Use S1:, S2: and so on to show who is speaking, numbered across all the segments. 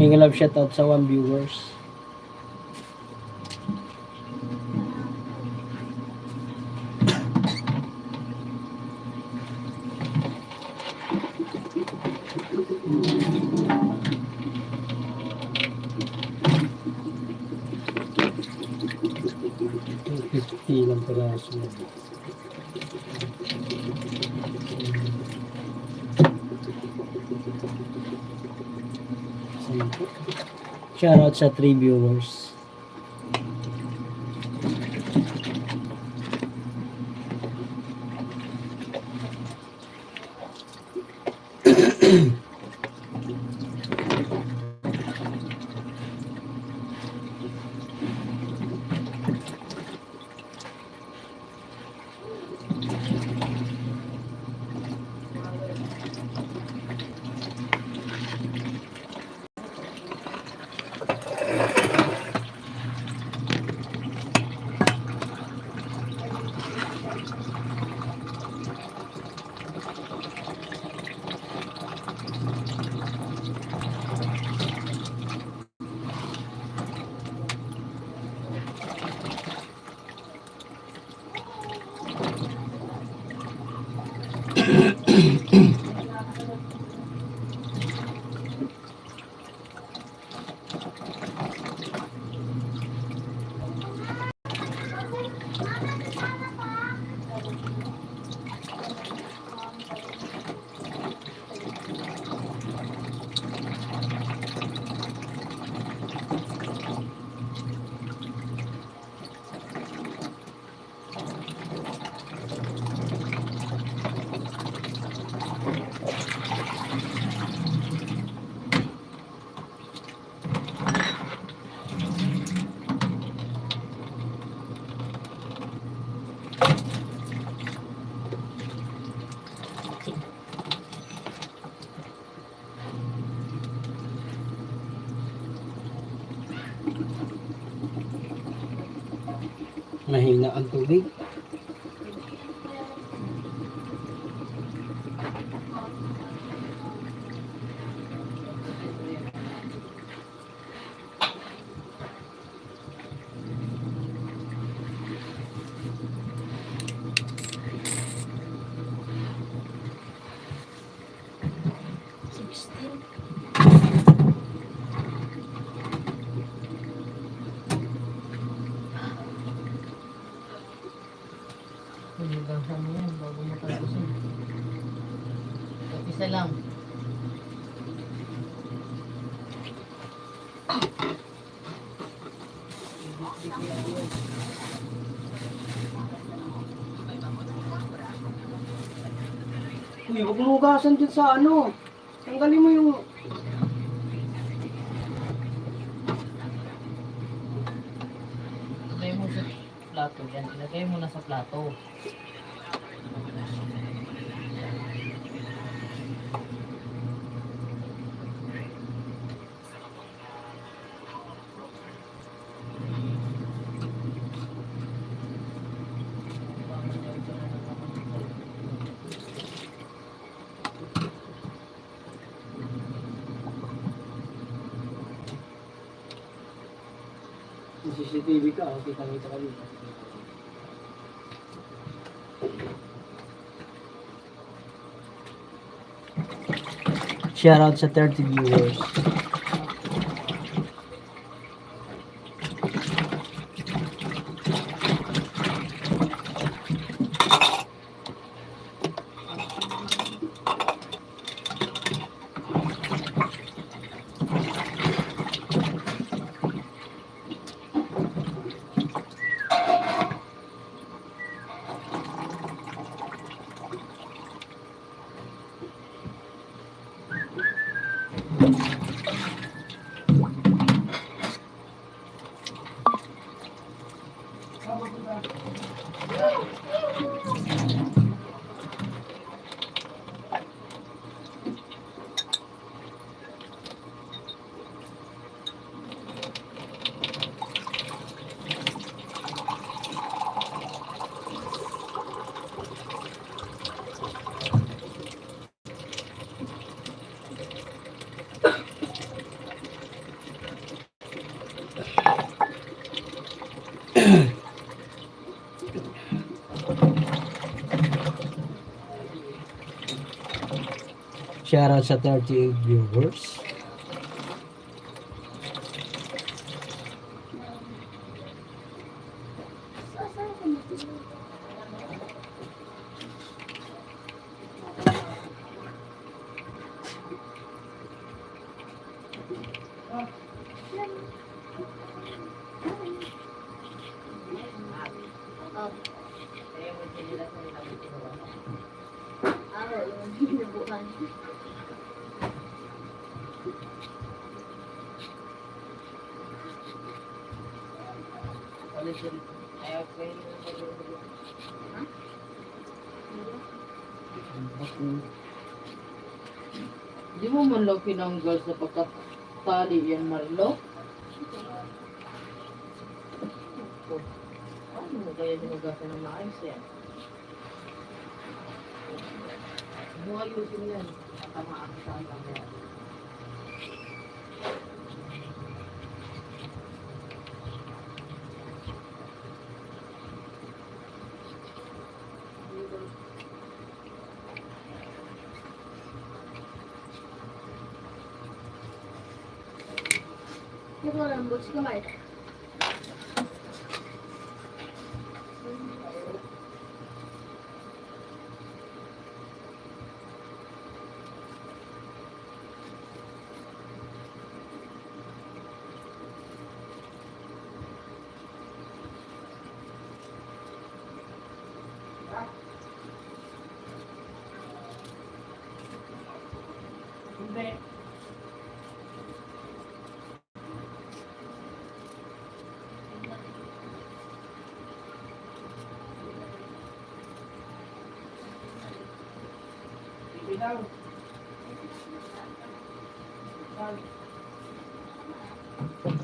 S1: Mega love shoutout sa 1 viewers. Ilang peraso. Shoutout sa 3 viewers. Mahina ang tubig.
S2: Hanggang mo yan bago mo tapusin. Isa lang.
S1: Uy, huwag mo hugasan dyan sa ano. Tanggalin mo yung...
S2: Ilagay mo sa plato yan. Ilagay mo na sa plato.
S1: CCTV ka, kita-kita ka dito. Shoutout sa 30 viewers.
S3: Shoutout sa 38 viewers.
S2: Di mo man lang pinanggal sa pagkatali yan, Marlo? Ano mo kaya sinugasan ng maayos yan? Mo ayusin yan. Tama ako sa ang yan.
S4: Ito lang, bukas kamay.
S1: Hindi. Bilang.
S4: Ito lang, ito lang.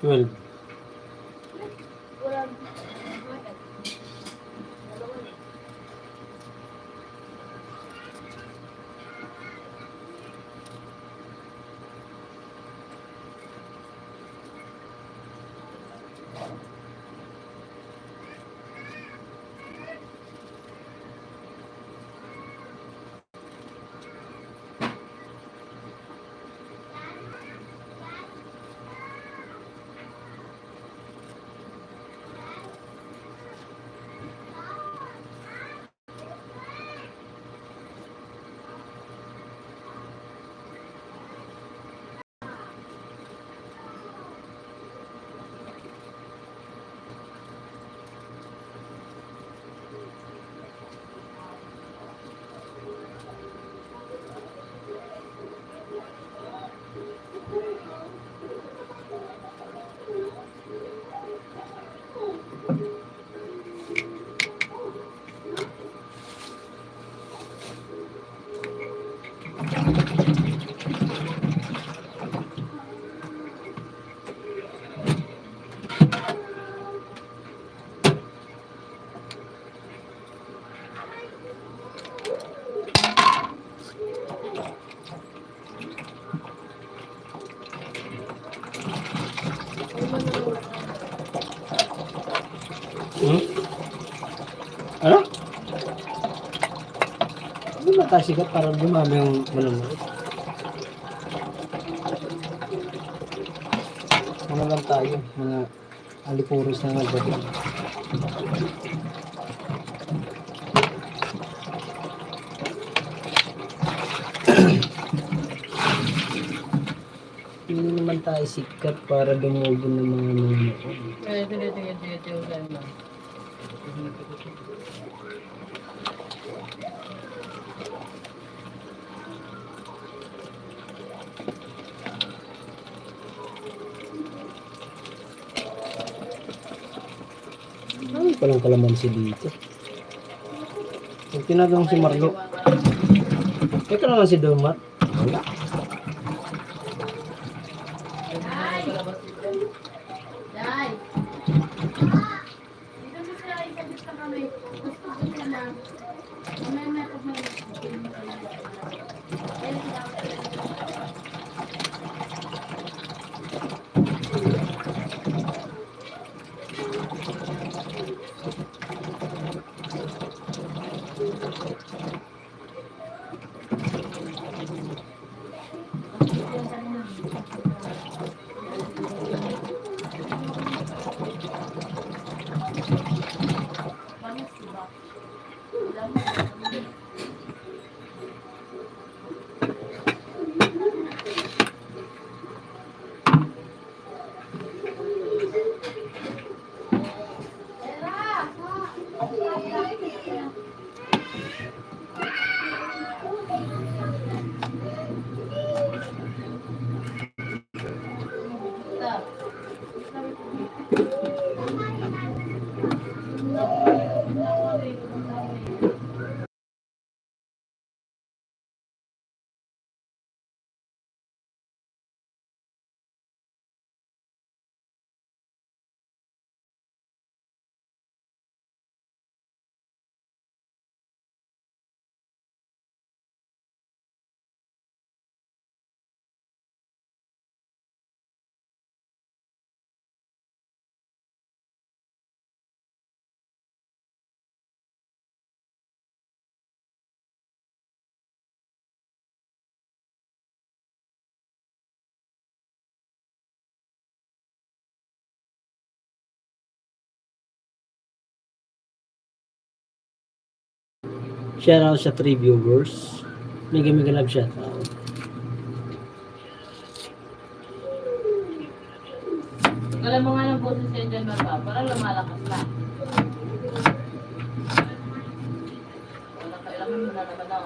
S3: 12.
S4: Walang...
S3: Ano? Hindi matasikat para dumami yung manunod. Ano lang tayo, mga alipuros na nagdating. naman tayo sikat para dumugo ng mga nanonood.
S2: Ito yung sa'yo na.
S3: Ay, palang kalamansi dito. Pag tinatawag si Marlo, may kalamansi doon, Mat? Wala.
S4: Dai! Dito mo sila isabit na kami. Gusto ko sila na. Mamaya na pag may
S3: Shoutout sa 3 viewers. Mega love shoutout.
S2: Alam mo nga ng boses sa dyan, Marba. Parang lumalakas na. Wala kailangan mo na naman daw.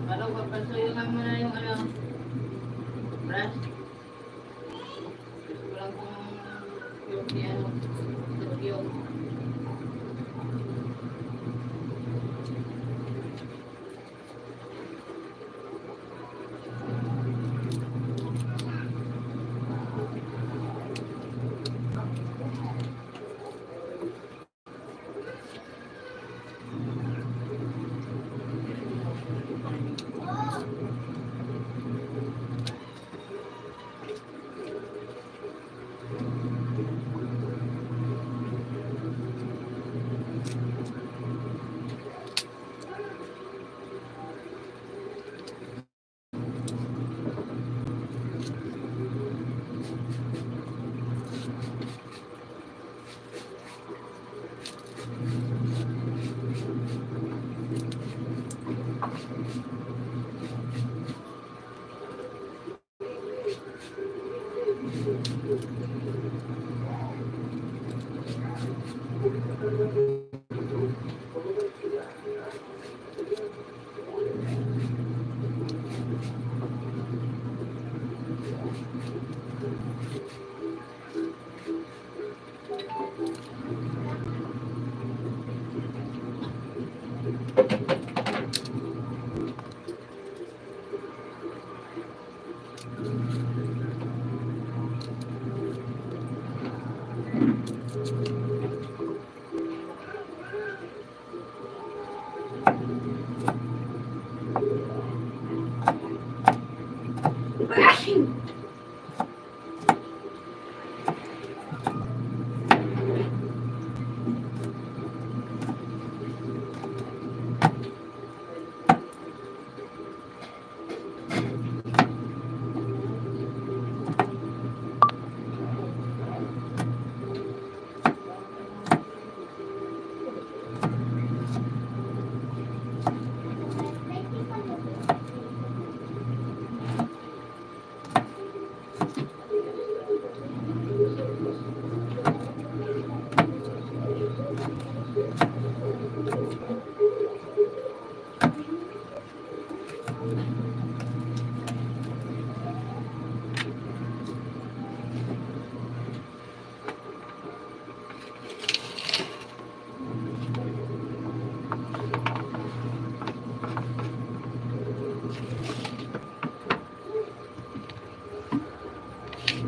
S2: Parang papansuyo mo na yung ano, brush. Gusto ko lang kung yung piano, yung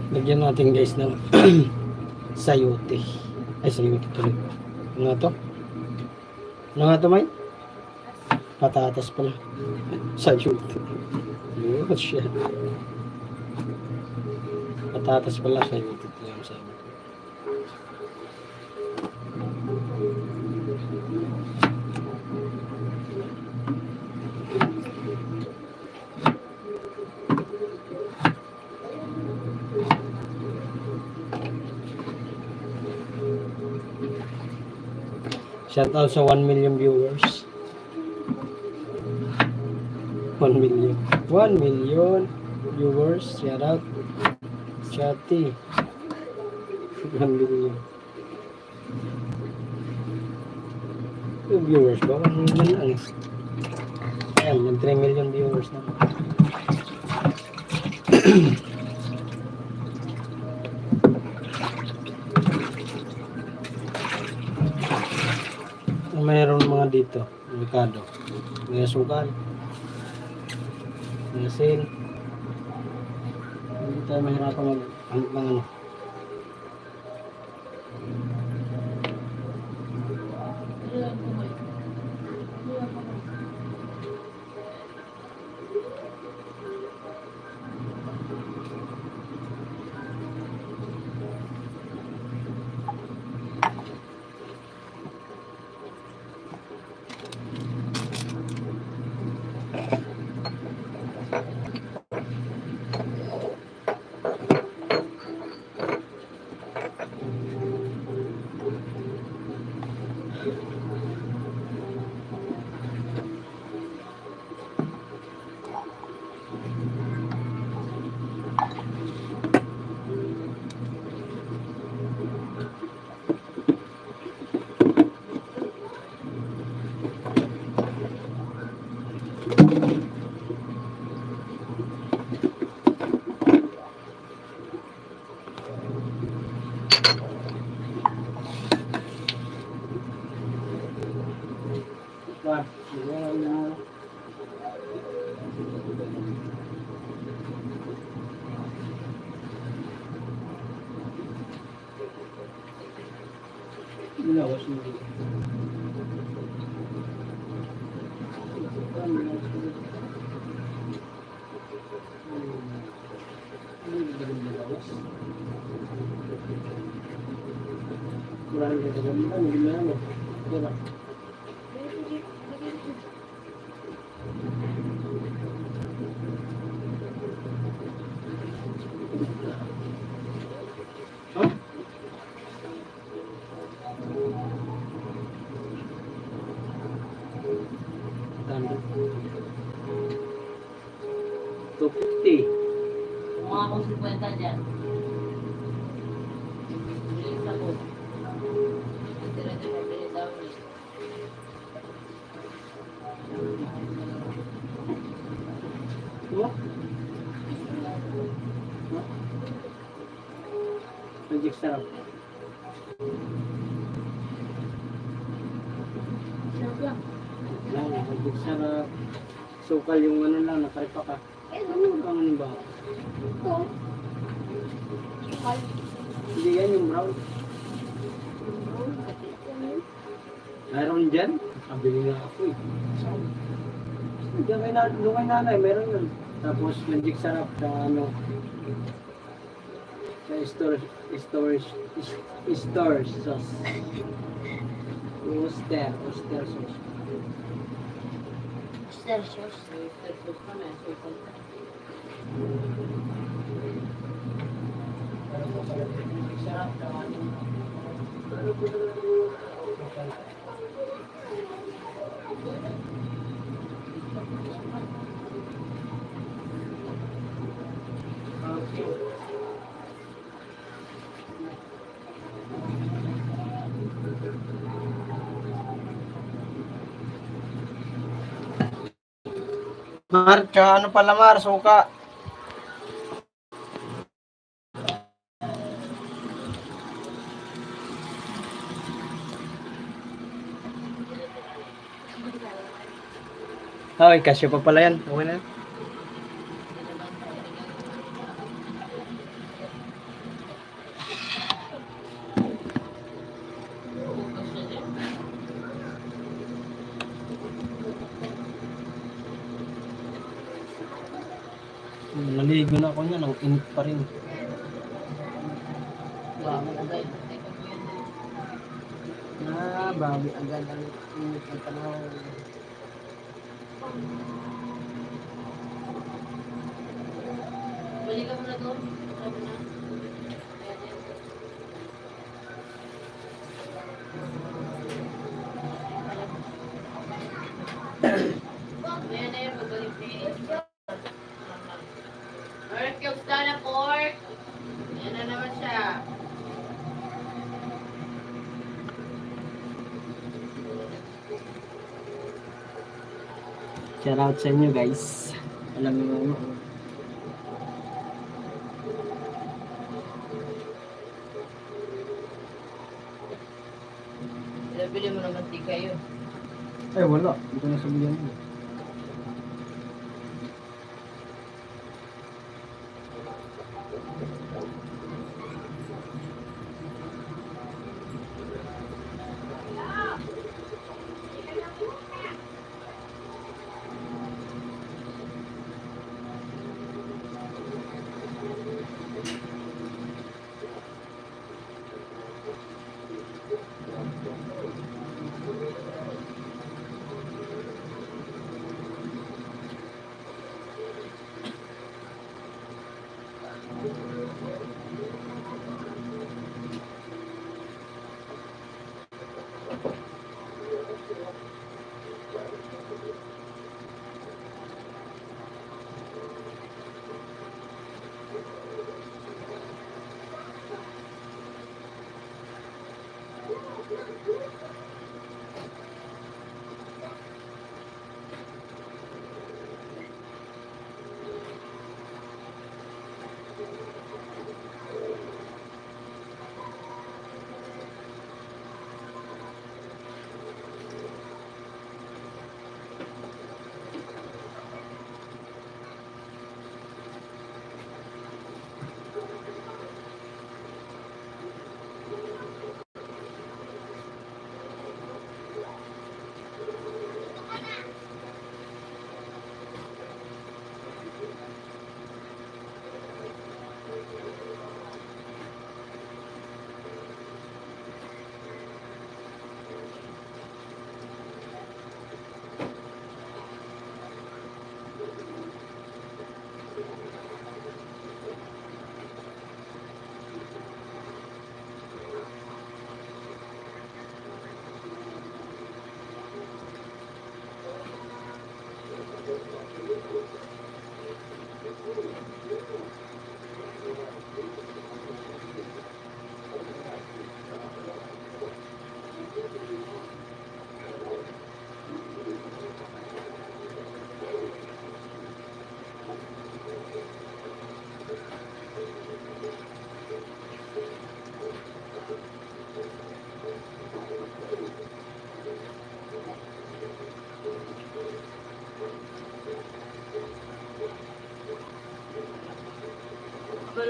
S3: Lagyan natin guys ng sayote. Ay, sayote tuloy. Ano nga to? Ano nga to, May? Patatas pala. Sayote. Oh, shit. Patatas pala, sayote. Ito yung sabi. Shout out sa 1 million viewers. 1 million. 1 million viewers. Shout out. Chatty. 1 million. Yung viewers ba? 1 million lang. Ayan, mag 3 million viewers na. Mayroon mga dito, avocado, may asukal, may asin. Hindi tayo mahirapan mag ano. Lawas mo dito. Kurang kita gambar, gimana? Coba. Tuputi.
S2: Mga akong 50 dyan. Bilis ako. Diretso mabilis ako eh.
S3: Tuwa? Magic sarap.
S4: Sarap lang.
S3: Lang
S1: magic sarap. Sukal yung ano lang, nakaripa ka. Ano ang ba?
S4: Ito. Sukal.
S1: Hindi yan yung brown. Meron dyan? Kabili nga ako eh. Diyan doon kay nanay, meron yun. Tapos magic sarap sa ano. Sa store sauce. Oyster sauce.
S4: Stir sauce.
S2: Oyster sauce na may sukal.
S1: Magic sarap sa ano. Mar, tsaka ano pala Mar, suka. Hoy, kasyo pa pala yan. Okay na yan. Naligo na ako niyan, ang init pa rin.
S2: Bago agad.
S1: Bawi agad ang init ng panahon.
S2: Balik ka muna doon. Sabi na. Ayan na yun, pagbalik na Pork, yung na pork. Ayan na naman siya.
S1: Shout out sa inyo guys. Alam niyo ano.
S2: Bili mo naman tika yun.
S1: Ay wala, hindi ko nasabihan mo.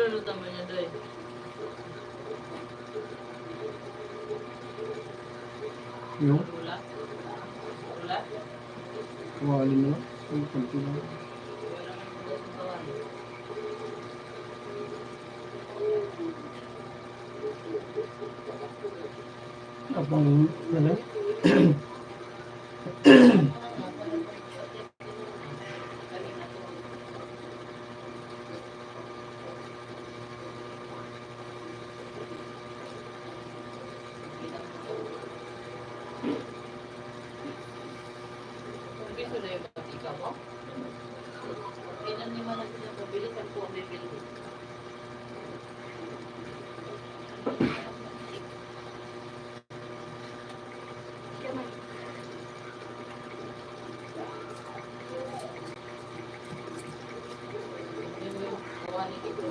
S2: lulutan mo niya doy?
S1: Yung?
S2: Wala? Wala?
S1: Kumalin mo. Ay, konti lang.
S2: Wala man po sa kawan.
S1: Abang, ano?
S2: Kung gusto na yung patika mo, ilan ni man natin yung pabili, saan po ang bibili? Yun yung kawanin ito.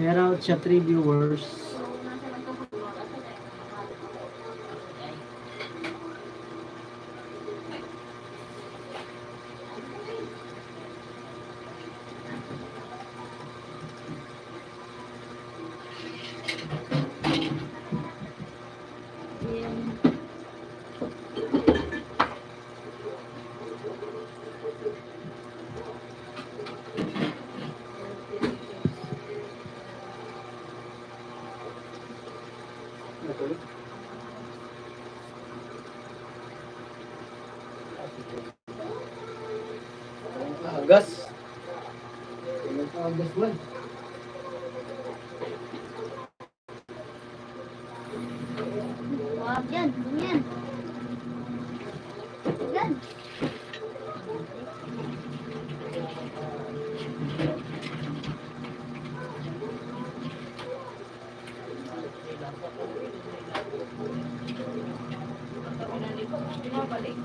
S1: Share out siya 3 viewers.
S3: Agas.
S1: Agas man.
S4: Wag yan, yan. Yan.
S2: Pinabalik.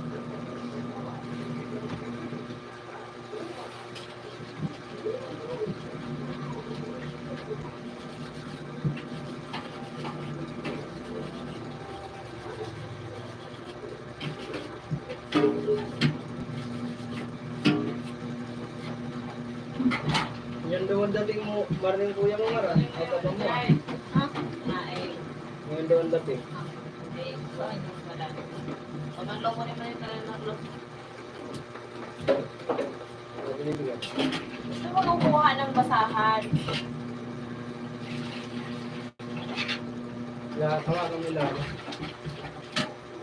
S3: Yan daw ang dating mo, maring kuya mo mara. Ay, kabang mo.
S4: Ha?
S3: Yan daw ang dating.
S2: Pagandang mo naman yung kalendaryo.
S3: Binibigyan.
S5: Gusto mo kumuha ng basahan.
S3: Lahat hawakan nila.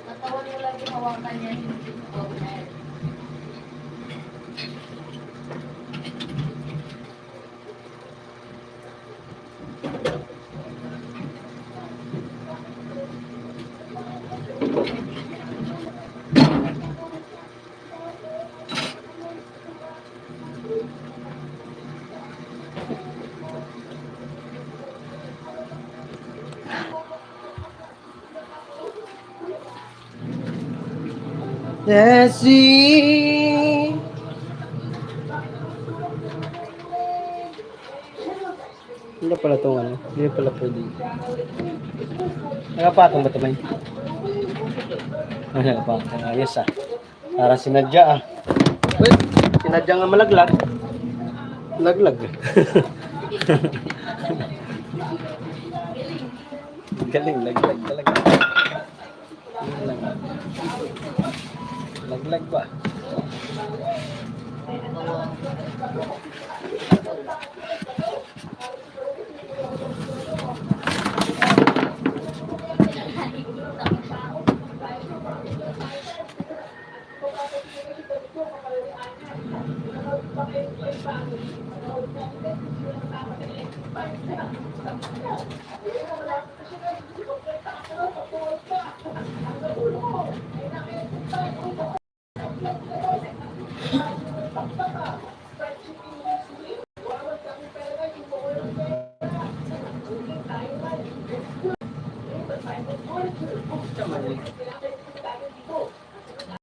S5: Natawan mo lang yung hawakan niya, hindi mo
S3: Nessie! Hindi pala itong ano. Hindi pala pwede. Nakapatong ba ito ba yun? Nakapatong. Ayos ah. Parang sinadya ah. Wait, sinadya nga malaglag. Laglag. Galing, laglag talaga. Laglag ba?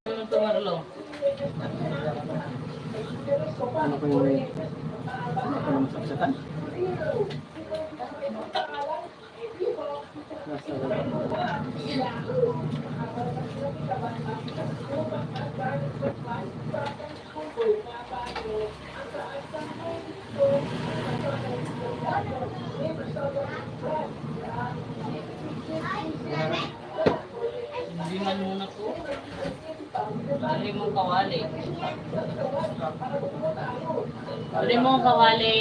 S2: Ano ito, Marlo?
S1: Ano ko yung... Ano ko yung saksakan? Nasa loob.
S2: Hindi man muna po. Dali mong kawali. Dali mong kawali.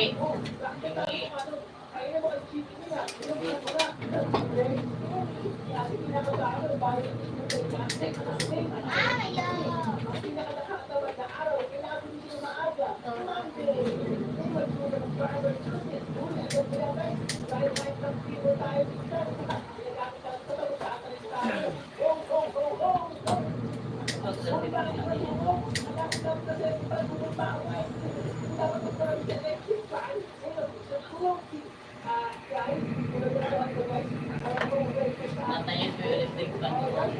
S2: Natayin ko yung electric fan.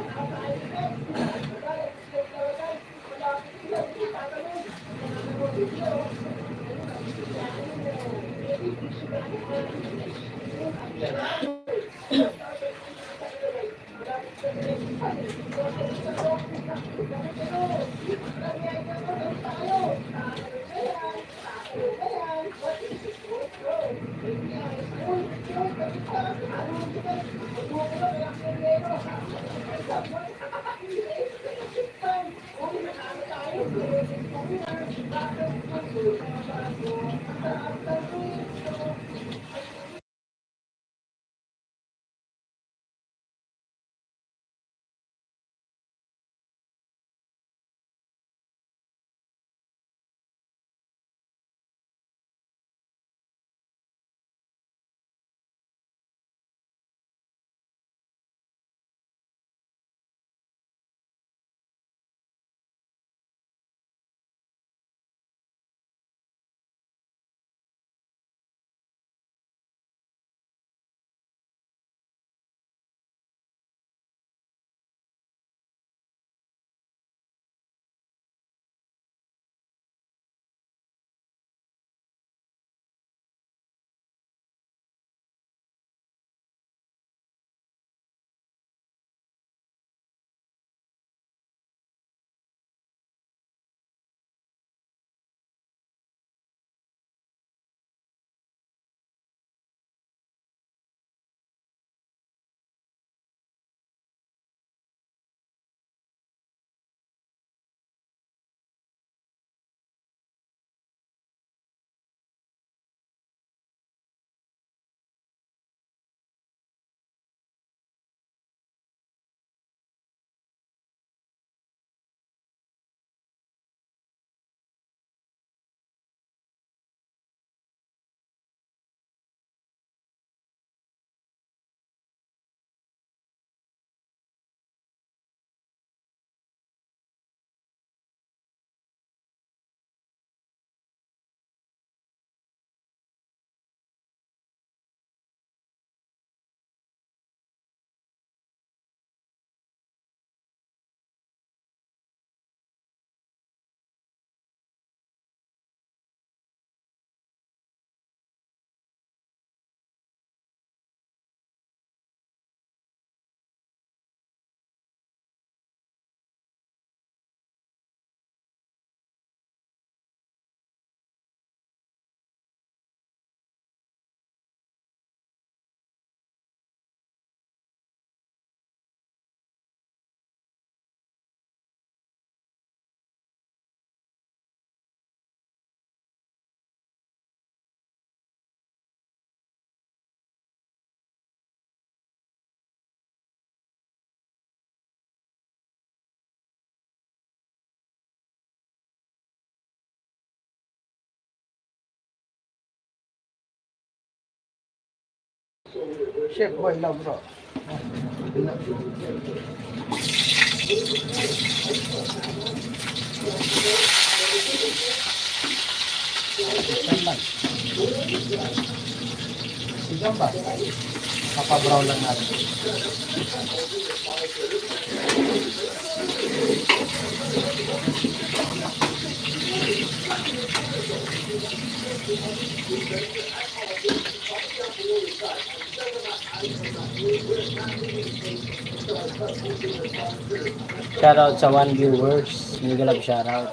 S3: Chef Boy lang bro. Sigang ba? Papa-brown lang natin. Shoutout sa 1 viewers. Mega love shoutout.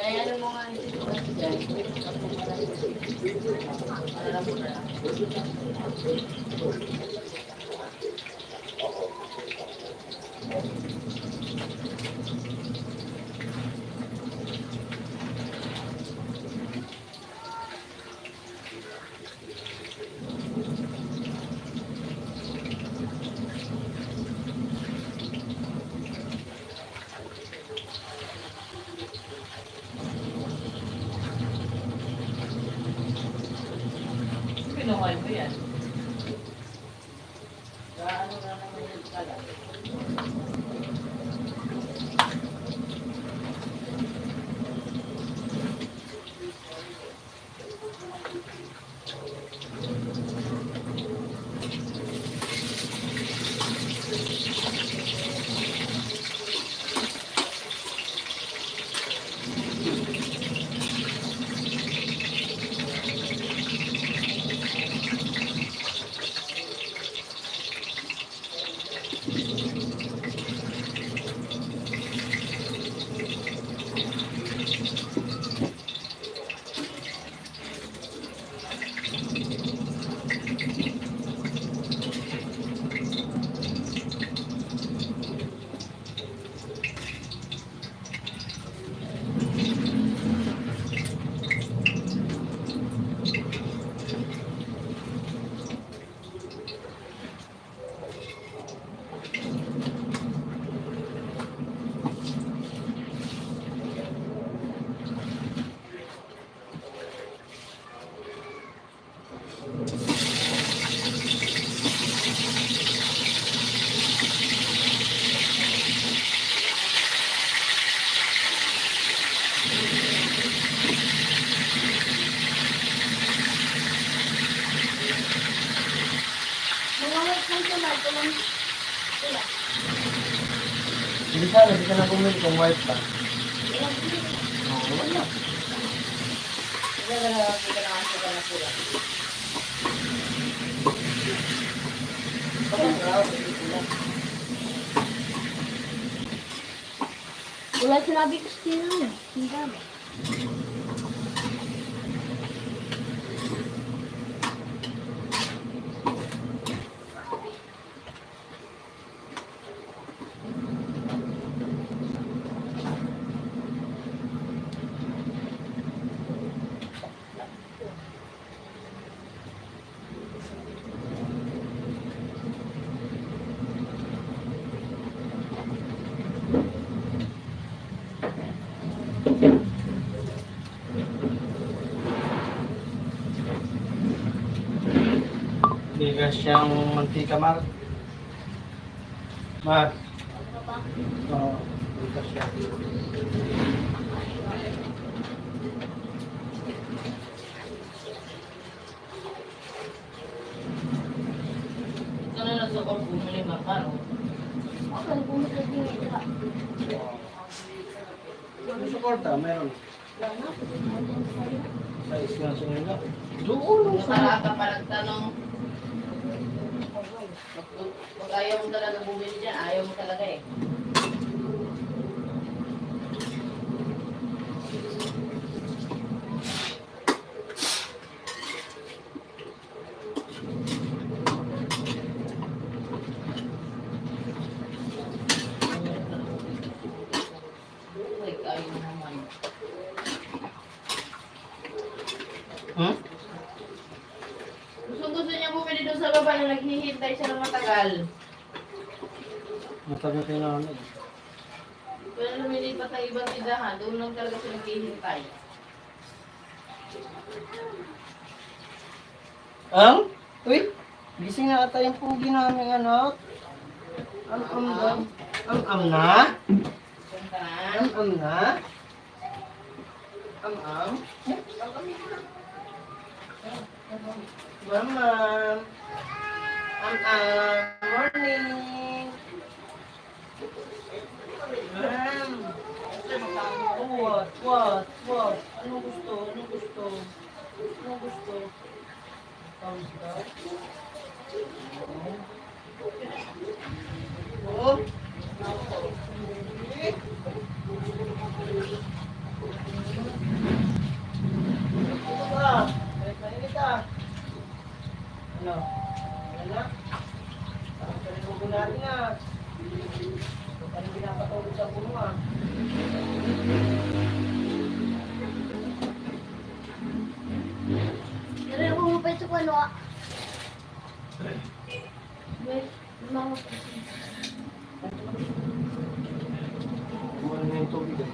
S2: Kaya ano mo nga yung sitwasyon dyan? Alam mo na. Pinuhay mo yan. Ano na naman yung pala?
S4: Mga white lang sa marko lang.
S3: Hindi sana, hindi ka na bumili kung white pa. Wala.
S2: Hindi ka na kasi ka na pula.
S4: Wala sinabi ko sa tinanong. Hindi ba?
S3: Bigas siyang mantika, Mar. Mar. Oo, bigas siya.
S2: Ito na nasa-or bumili makaro.
S4: Ako, pumunta din ito.
S3: Ano suporta? Meron.
S4: Wala.
S3: Sa isang sinila.
S2: Doon sa ka pa nagtanong. Pag ayaw mo talaga bumili dyan, ayaw mo talaga eh. Like, ayaw mo naman.
S3: Hmm?
S2: Gusto niya bumili doon sa baba na naghihintay siya ng matagal.
S3: Matagal kayo namin.
S2: Pero lumilipat ng ibang tindahan, doon lang talaga siya naghihintay.
S3: Ang? Uy, gising na ata yung pugi namin anak. Na? Na? Na? Am? Mama. Morning. What? Anong gusto? Oh? Ito ba? Mainit ah. Ano? Ano na? Ang kalimugo natin ah. Ano pinapatulog sa puno ah?
S4: Pero ako mo pa ito ko ano. Wait, mga
S3: Kumuha na yung tubig eh.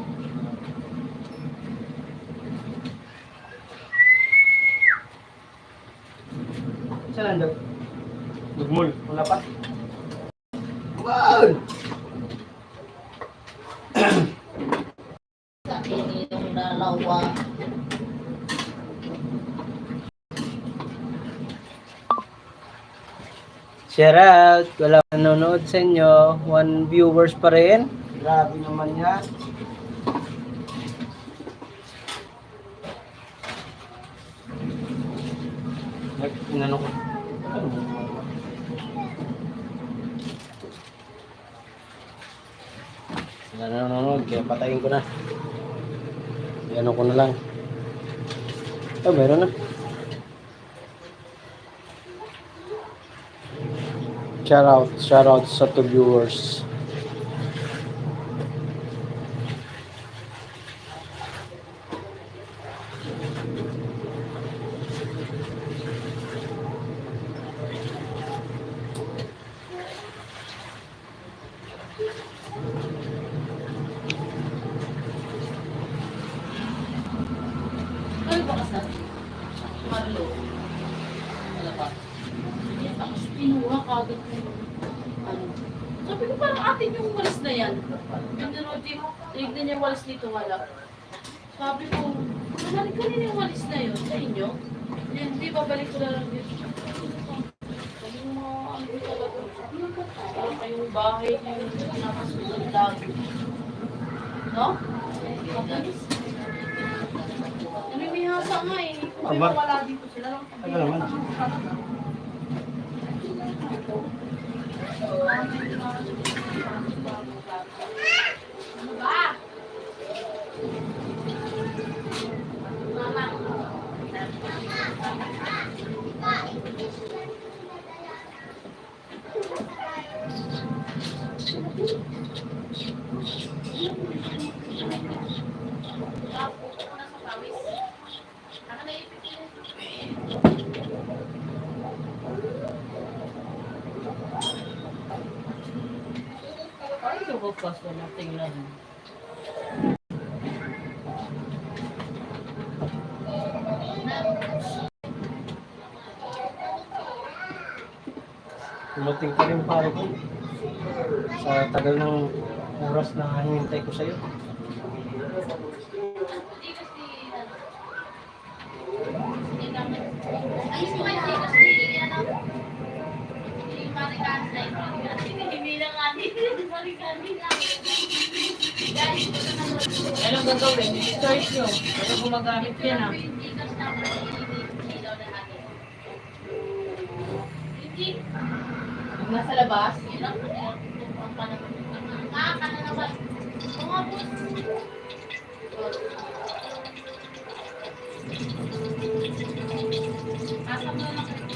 S3: Saan nandun? Nagmul. Wala pa? Wow!
S2: Sa inyong dalawa.
S3: Shout out! Wala nanonood sa inyo. 1 viewers pa rin. Grabe naman yan. Inano ko. Ano mo? Wala na nanonood. Kaya patayin ko na. Ano ko na lang. Oh, meron na. Shout out sa 2 viewers.
S2: Ay, bakas na. Marlo. Wala pa. Tapos pinuha kagad ko. Ano? Sabi ko parang atin yung walis na yan. Yung Rodi, tinignan niya yung walis dito, wala. Sabi ko, nabalik kanina yung walis na yun sa inyo. Hindi, babalik ko na lang dito. Sabi ko mga ano talaga. Parang kayong bahay niyo yung nakasulat lagi. No? Mabilis. Namimihasa nga eh. Kung
S3: Aba.
S2: wala dito sila lang.
S3: Ano naman?
S4: ano ba? Mama.
S2: Ay, lubukas na natingnan.
S3: Dumating pa rin pare ko. Sa tagal ng oras na hinintay ko sa'yo.
S4: Ayos mo kayo kasi ano? Yung Marican side. Hindi na nga din. Marican lang. Guys, ito na naman.
S2: Anong gagawin? I-search nyo. Ano gumagamit yan ah.
S4: Yung Gcash number na ilaw na natin. Hindi.
S2: Yung nasa labas.
S4: Yun lang. Ah, kana naman. Mga boss. Asa mo lang ito.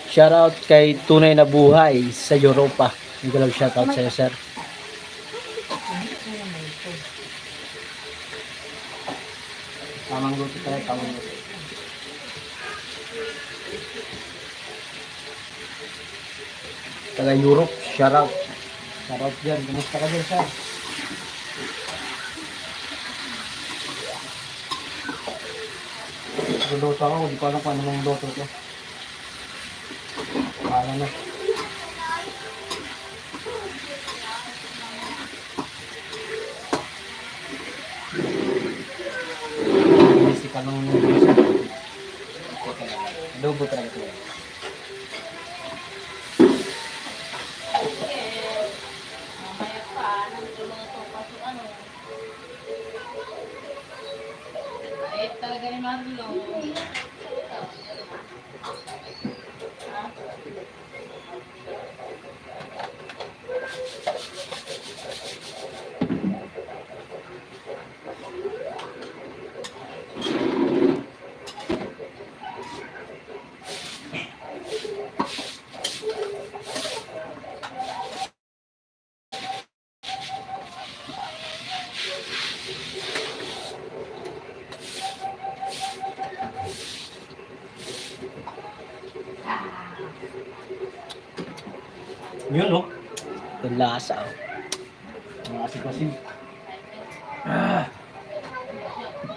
S3: Shoutout kay Tunay na Buhay sa Europa. Hindi ko lang shoutout sa'yo, sir. Tamang luto tayo, tamang luto. Taga Europe, shoutout. Shoutout dyan. Kumusta ka dyan, sir? Luluto ako, hindi ko alam kung anong luto ko. Wala na. Hindi ka nung isa. Adobo talaga ito.
S2: Mamaya pa, nagluto pa so ano. Kahit talaga ni Marlo.
S3: Yun, no? Yung lasa, oh. Ang asin-asin.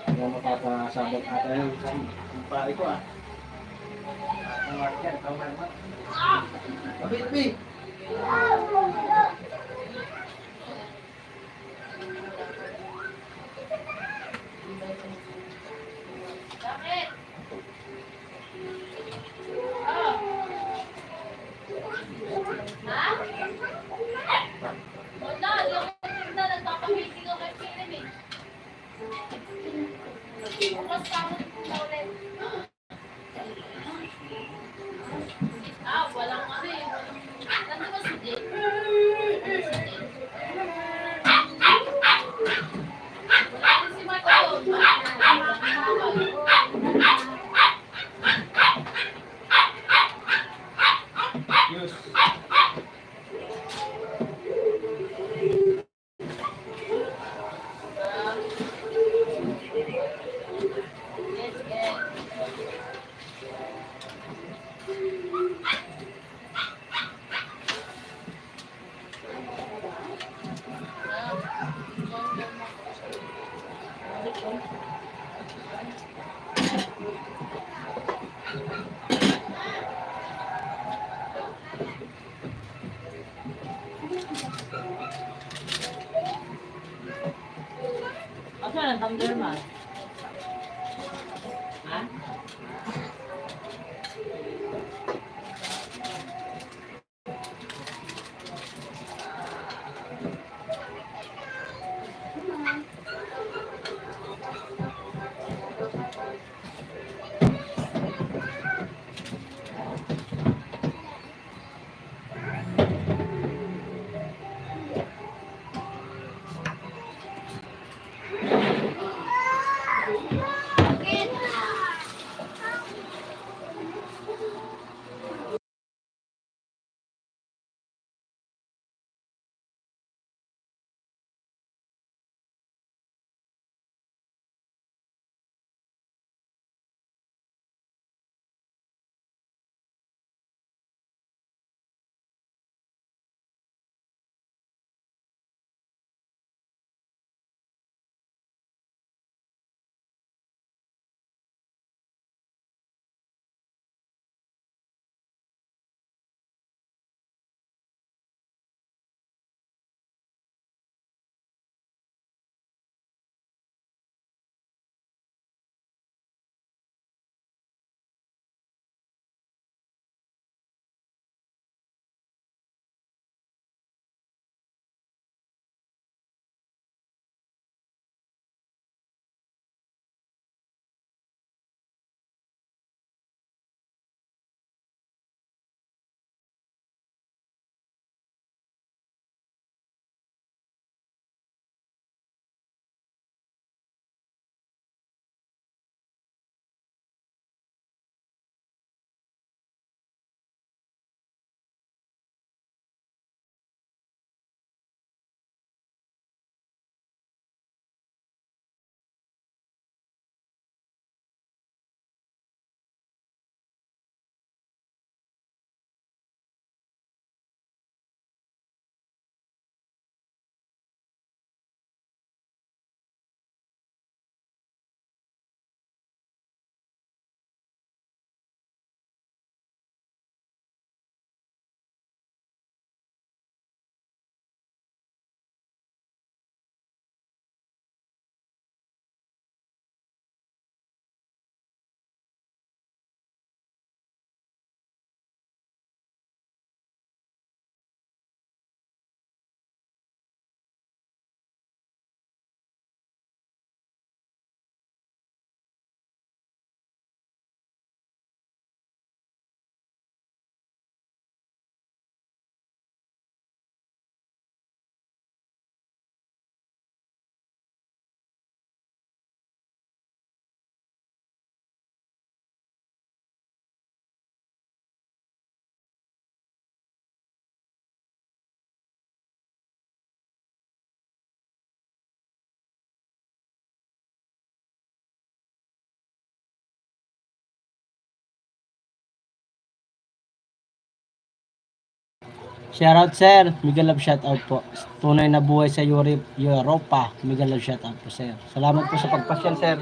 S3: Hindi mo mapapasabot ata yung pare ko, ah. Ang market, ang market. Tabi.
S4: Bakit? Ha? Wala, di ako na nagpapamigil ako kay Philip eh. Bukas ka ako na ulit. Walang ano eh. Nandun ba si Jake?
S3: Shoutout sir, Miguel Love shoutout po. Tunay na buhay sa Europa, Miguel Love shoutout po sir. Salamat po sa pagpasyal sir.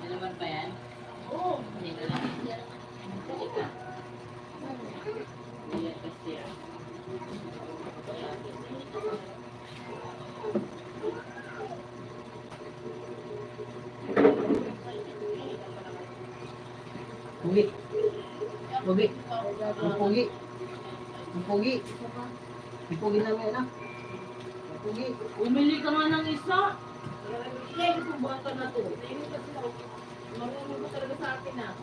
S2: May laman pa yan? Oo. Hindi na lang. Halika. Hindi yan kasi yan.
S3: Pugi. Pugi. Ang pugi. Ang pugi. Ang pugi namin na. Ang pugi.
S2: Umili ka nga ng isa. Ilan itong bata na to? Tingin kasi ako. Marunong ko talaga sa akin ah.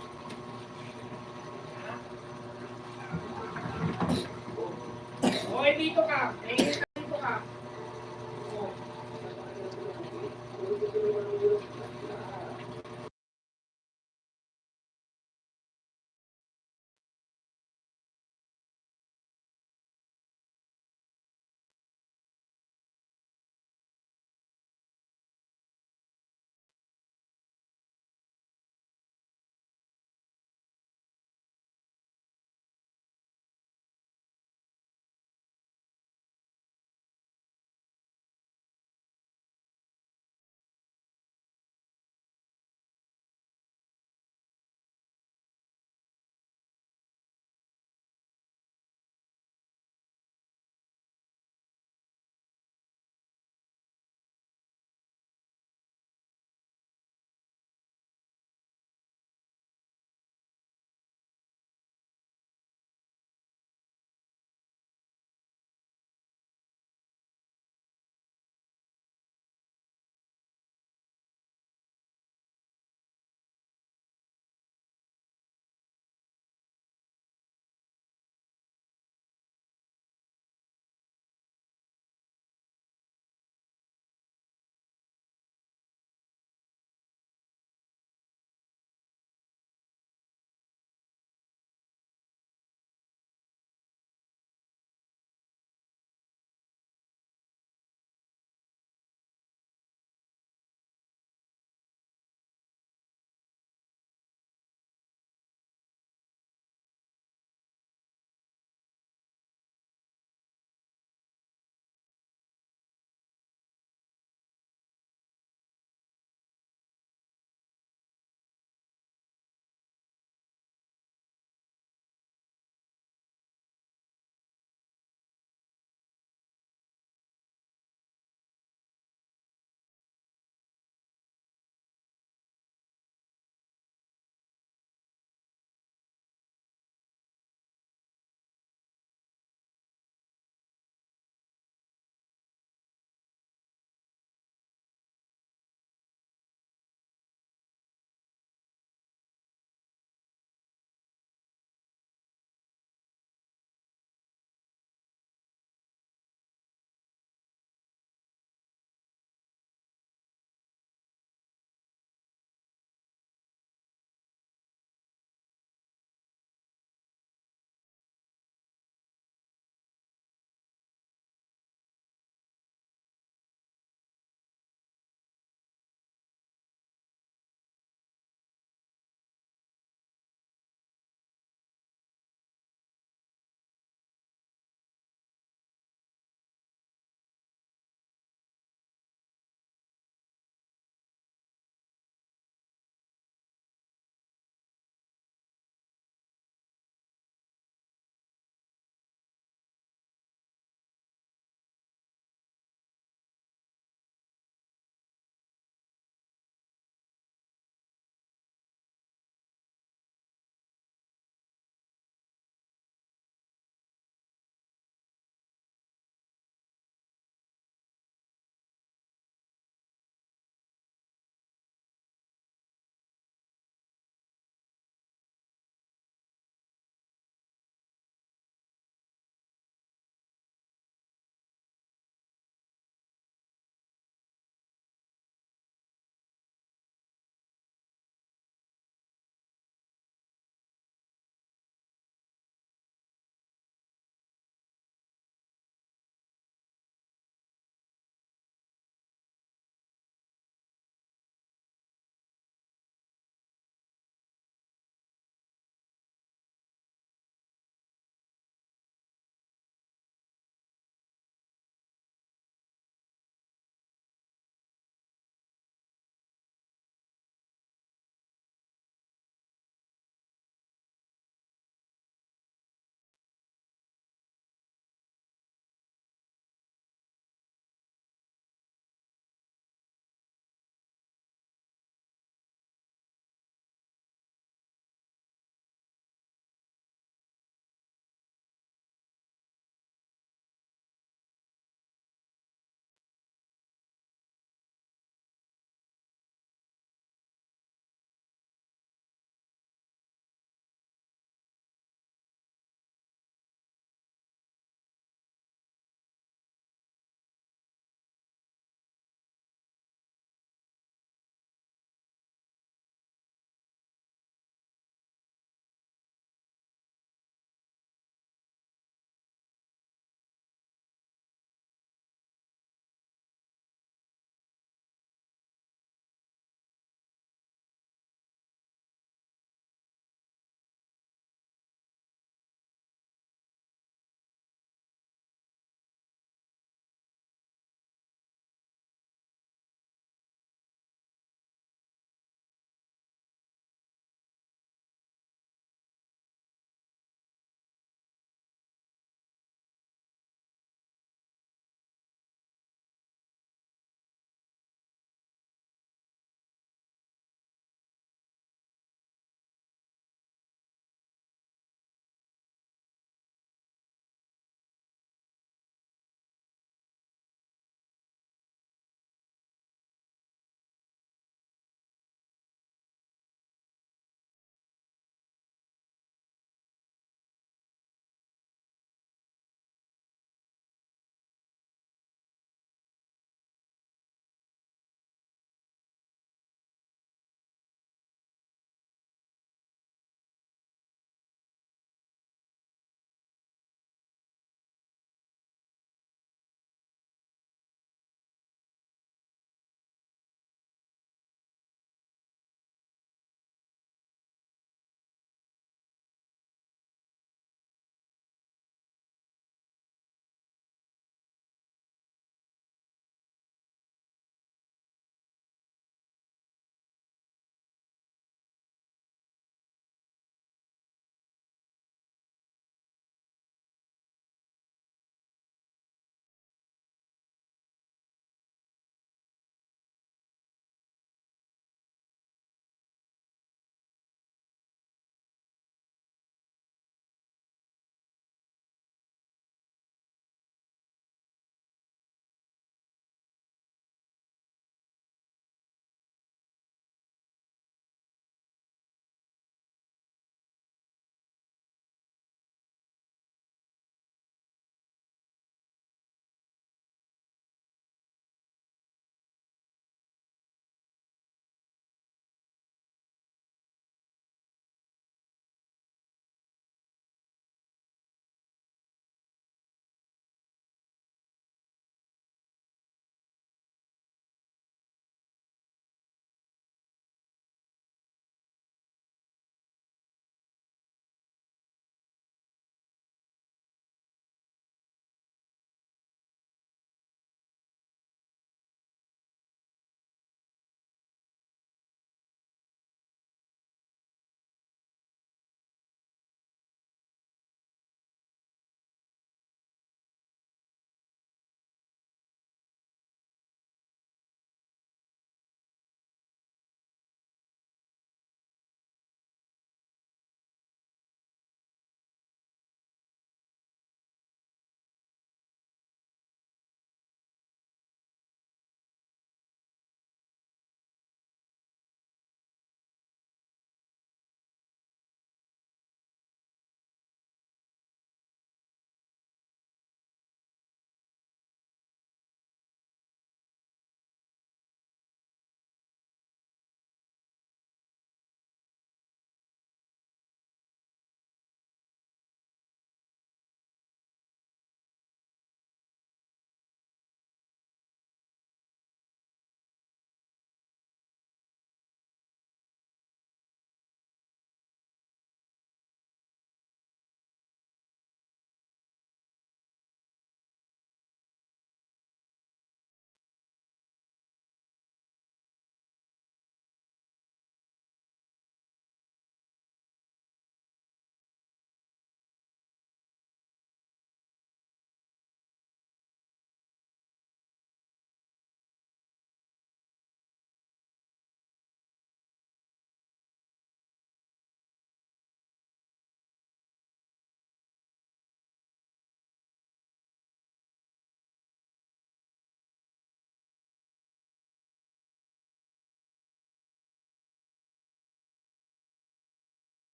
S2: Hoy, dito ka. Dito ka.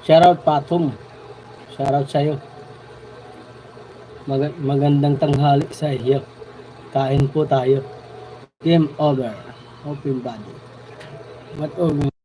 S3: Shoutout Patum. Shoutout sa'yo. Magandang tanghali sa iyo. Kain po tayo. Game over. Open body. What over?